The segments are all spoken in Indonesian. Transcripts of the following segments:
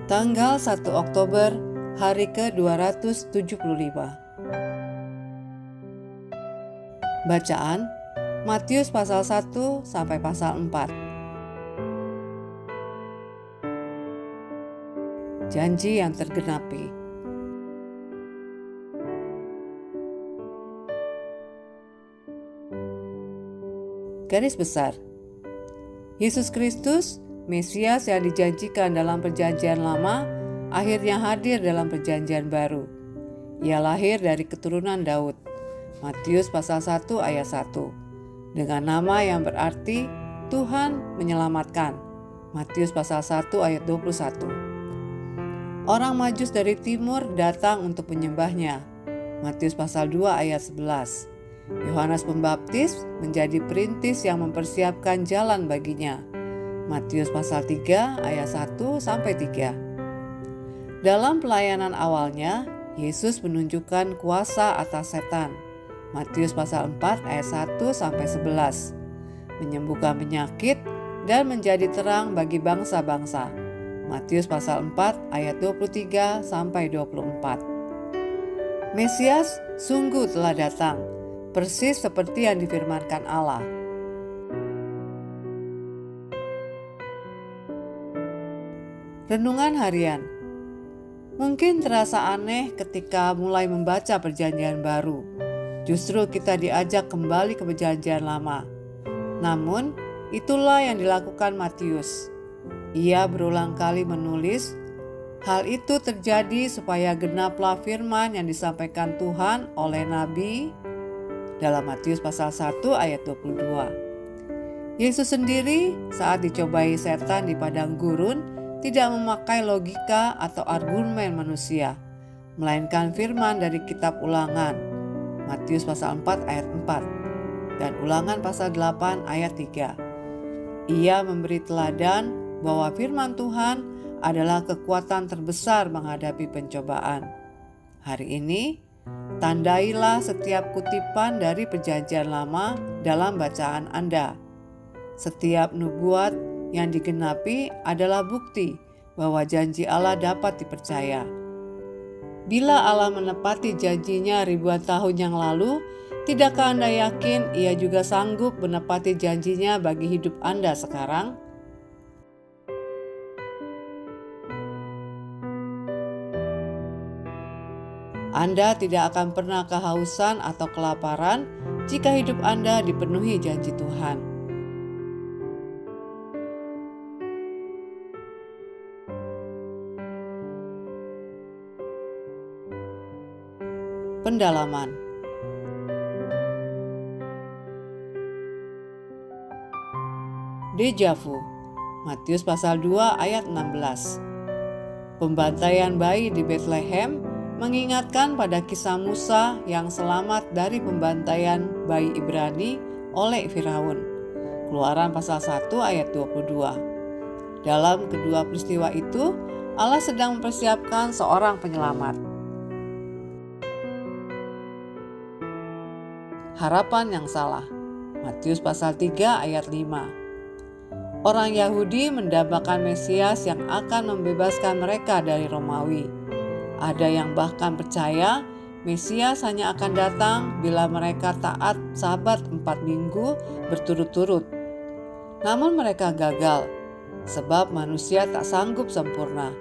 Tanggal 1 Oktober, hari ke-275. Bacaan Matius pasal 1 sampai pasal 4. Janji yang tergenapi. Garis besar, Yesus Kristus, Mesias yang dijanjikan dalam perjanjian lama, akhirnya hadir dalam perjanjian baru. Ia lahir dari keturunan Daud. Matius pasal 1 ayat 1. Dengan nama yang berarti Tuhan menyelamatkan. Matius pasal 1 ayat 21. Orang Majus dari timur datang untuk menyembahnya. Matius pasal 2 ayat 11. Yohanes Pembaptis menjadi perintis yang mempersiapkan jalan baginya. Matius pasal 3 ayat 1 sampai 3. Dalam pelayanan awalnya, Yesus menunjukkan kuasa atas setan. Matius pasal 4 ayat 1 sampai 11. Menyembuhkan penyakit dan menjadi terang bagi bangsa-bangsa. Matius pasal 4 ayat 23 sampai 24. Mesias sungguh telah datang, persis seperti yang difirmankan Allah. Renungan harian. Mungkin terasa aneh ketika mulai membaca perjanjian baru. Justru kita diajak kembali ke perjanjian lama. Namun, itulah yang dilakukan Matius. Ia berulang kali menulis, hal itu terjadi supaya genaplah firman yang disampaikan Tuhan oleh Nabi dalam Matius pasal 1 ayat 22. Yesus sendiri saat dicobai setan di padang gurun tidak memakai logika atau argumen manusia, melainkan firman dari kitab Ulangan, Matius pasal 4 ayat 4, dan Ulangan pasal 8 ayat 3. Ia memberi teladan bahwa firman Tuhan adalah kekuatan terbesar menghadapi pencobaan. Hari ini, tandailah setiap kutipan dari perjanjian lama dalam bacaan Anda. Setiap nubuat yang digenapi adalah bukti bahwa janji Allah dapat dipercaya. Bila Allah menepati janjinya ribuan tahun yang lalu, tidakkah Anda yakin Ia juga sanggup menepati janjinya bagi hidup Anda sekarang? Anda tidak akan pernah kehausan atau kelaparan jika hidup Anda dipenuhi janji Tuhan. Pendalaman. Dejavu. Matius pasal 2 ayat 16. Pembantaian bayi di Bethlehem mengingatkan pada kisah Musa yang selamat dari pembantaian bayi Ibrani oleh Firaun. Keluaran pasal 1 ayat 22. Dalam kedua peristiwa itu, Allah sedang mempersiapkan seorang penyelamat. Harapan yang salah. Matius pasal 3 ayat 5. Orang Yahudi mendambakan Mesias yang akan membebaskan mereka dari Romawi. Ada yang bahkan percaya Mesias hanya akan datang bila mereka taat sabat 4 minggu berturut-turut. Namun mereka gagal, sebab manusia tak sanggup sempurna.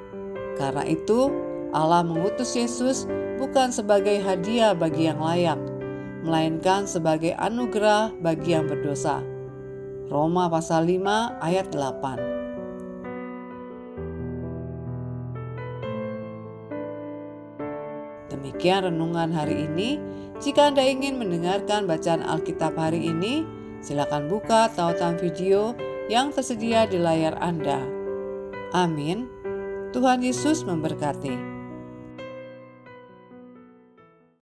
Karena itu, Allah mengutus Yesus bukan sebagai hadiah bagi yang layak, melainkan sebagai anugerah bagi yang berdosa. Roma pasal 5 ayat 8. Demikian renungan hari ini. Jika Anda ingin mendengarkan bacaan Alkitab hari ini, silakan buka tautan video yang tersedia di layar Anda. Amin. Tuhan Yesus memberkati.